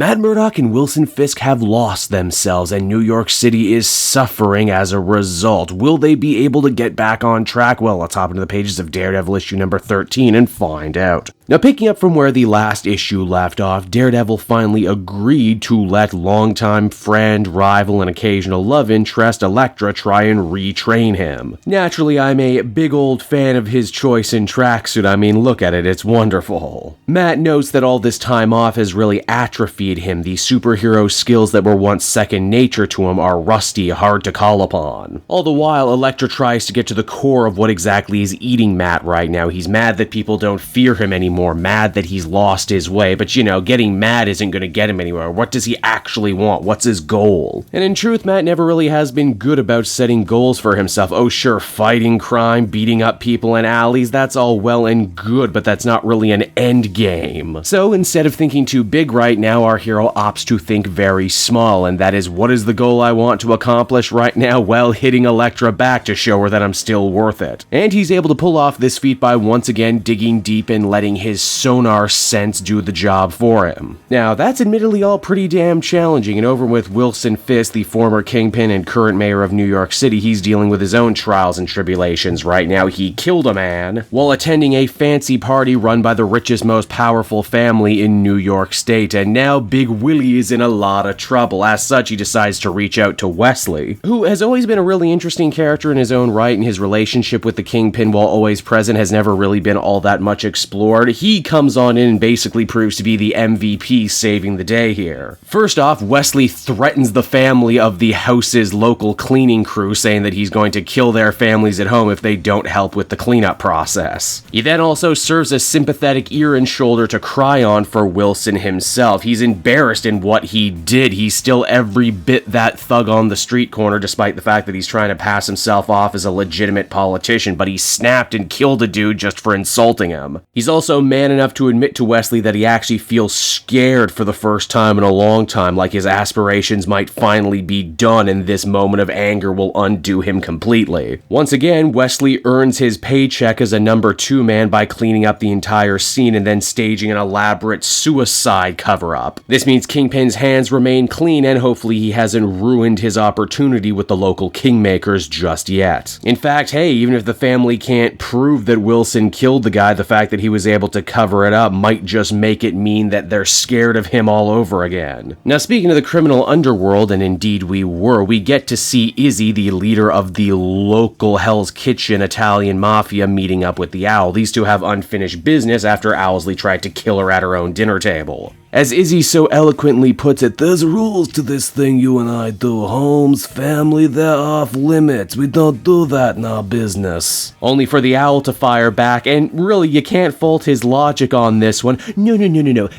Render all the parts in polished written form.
Matt Murdock and Wilson Fisk have lost themselves, and New York City is suffering as a result. Will they be able to get back on track? Well, let's hop into the pages of Daredevil issue number 13 and find out. Now, picking up from where the last issue left off, Daredevil finally agreed to let longtime friend, rival, and occasional love interest Elektra try and retrain him. Naturally, I'm a big old fan of his choice in tracksuit. I mean, look at it, it's wonderful. Matt notes that all this time off has really atrophied him. The superhero skills that were once second nature to him are rusty, hard to call upon. All the while, Elektra tries to get to the core of what exactly is eating Matt right now. He's mad that people don't fear him anymore, mad that he's lost his way, but getting mad isn't going to get him anywhere. What does he actually want? What's his goal? And in truth, Matt never really has been good about setting goals for himself. Oh sure, fighting crime, beating up people in alleys, that's all well and good, but that's not really an end game. So instead of thinking too big right now, our hero opts to think very small, and that is, what is the goal I want to accomplish right now? Well, hitting Elektra back to show her that I'm still worth it. And he's able to pull off this feat by once again digging deep and letting his sonar sense do the job for him. Now, that's admittedly all pretty damn challenging, and over with Wilson Fisk, the former kingpin and current mayor of New York City, he's dealing with his own trials and tribulations right now. He killed a man while attending a fancy party run by the richest, most powerful family in New York State, and now Big Willie is in a lot of trouble. As such, he decides to reach out to Wesley, who has always been a really interesting character in his own right, and his relationship with the Kingpin, while always present, has never really been all that much explored. He comes on in and basically proves to be the MVP, saving the day here. First off, Wesley threatens the family of the house's local cleaning crew, saying that he's going to kill their families at home if they don't help with the cleanup process. He then also serves as sympathetic ear and shoulder to cry on for Wilson himself. He's embarrassed in what he did. He's still every bit that thug on the street corner, despite the fact that he's trying to pass himself off as a legitimate politician, but he snapped and killed a dude just for insulting him. He's also man enough to admit to Wesley that he actually feels scared for the first time in a long time, like his aspirations might finally be done and this moment of anger will undo him completely. Once again, Wesley earns his paycheck as a number 2 man by cleaning up the entire scene and then staging an elaborate suicide cover-up. This means Kingpin's hands remain clean, and hopefully he hasn't ruined his opportunity with the local kingmakers just yet. In fact, hey, even if the family can't prove that Wilson killed the guy, the fact that he was able to cover it up might just make it mean that they're scared of him all over again. Now, speaking of the criminal underworld, and indeed we get to see Izzy, the leader of the local Hell's Kitchen Italian mafia, meeting up with the Owl. These two have unfinished business after Owlsley tried to kill her at her own dinner table. As Izzy so eloquently puts it, there's rules to this thing you and I do. Homes, family, they're off limits. We don't do that in our business. Only for the Owl to fire back, and really, you can't fault his logic on this one. No.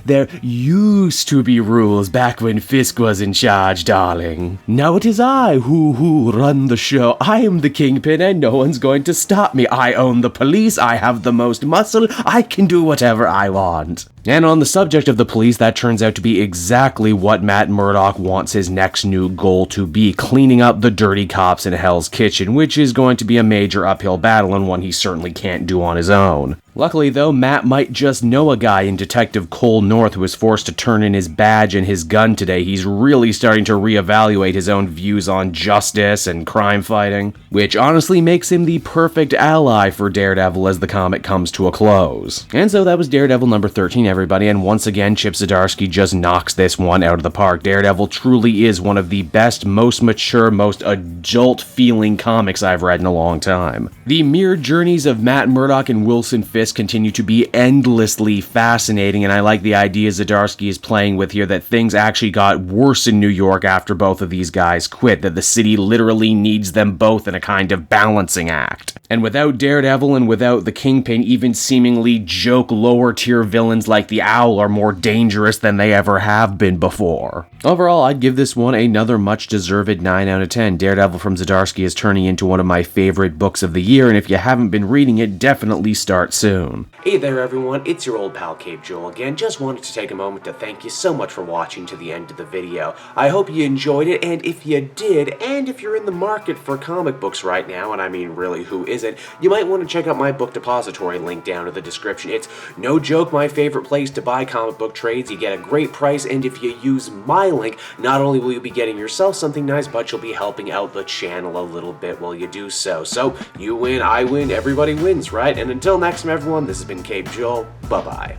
There used to be rules back when Fisk was in charge, darling. Now it is I who run the show. I am the Kingpin, and no one's going to stop me. I own the police. I have the most muscle. I can do whatever I want. And on the subject of the police, that turns out to be exactly what Matt Murdock wants his next new goal to be, cleaning up the dirty cops in Hell's Kitchen, which is going to be a major uphill battle and one he certainly can't do on his own. Luckily though, Matt might just know a guy in Detective Cole North who was forced to turn in his badge and his gun today. He's really starting to reevaluate his own views on justice and crime fighting, which honestly makes him the perfect ally for Daredevil as the comic comes to a close. And so that was Daredevil number 13, everybody, and once again Chip Zdarsky just knocks this one out of the park. Daredevil truly is one of the best, most mature, most adult-feeling comics I've read in a long time. The mere journeys of Matt Murdock and Wilson Fisk continue to be endlessly fascinating, and I like the idea Zdarsky is playing with here that things actually got worse in New York after both of these guys quit, that the city literally needs them both in a kind of balancing act. And without Daredevil and without the Kingpin, even seemingly joke lower tier villains like the Owl are more dangerous than they ever have been before. Overall, I'd give this one another much deserved 9 out of 10. Daredevil from Zdarsky is turning into one of my favorite books of the year, and if you haven't been reading it, definitely start soon. soon. Hey there everyone, it's your old pal Cape Joel again. Just wanted to take a moment to thank you so much for watching to the end of the video. I hope you enjoyed it, and if you did, and if you're in the market for comic books right now, and I mean really who isn't, you might want to check out my book depository link down in the description. It's no joke my favorite place to buy comic book trades. You get a great price, and if you use my link, not only will you be getting yourself something nice, but you'll be helping out the channel a little bit while you do so. So, you win, I win, everybody wins, right? And until next time everyone, this has been Cape Joel. Bye-bye.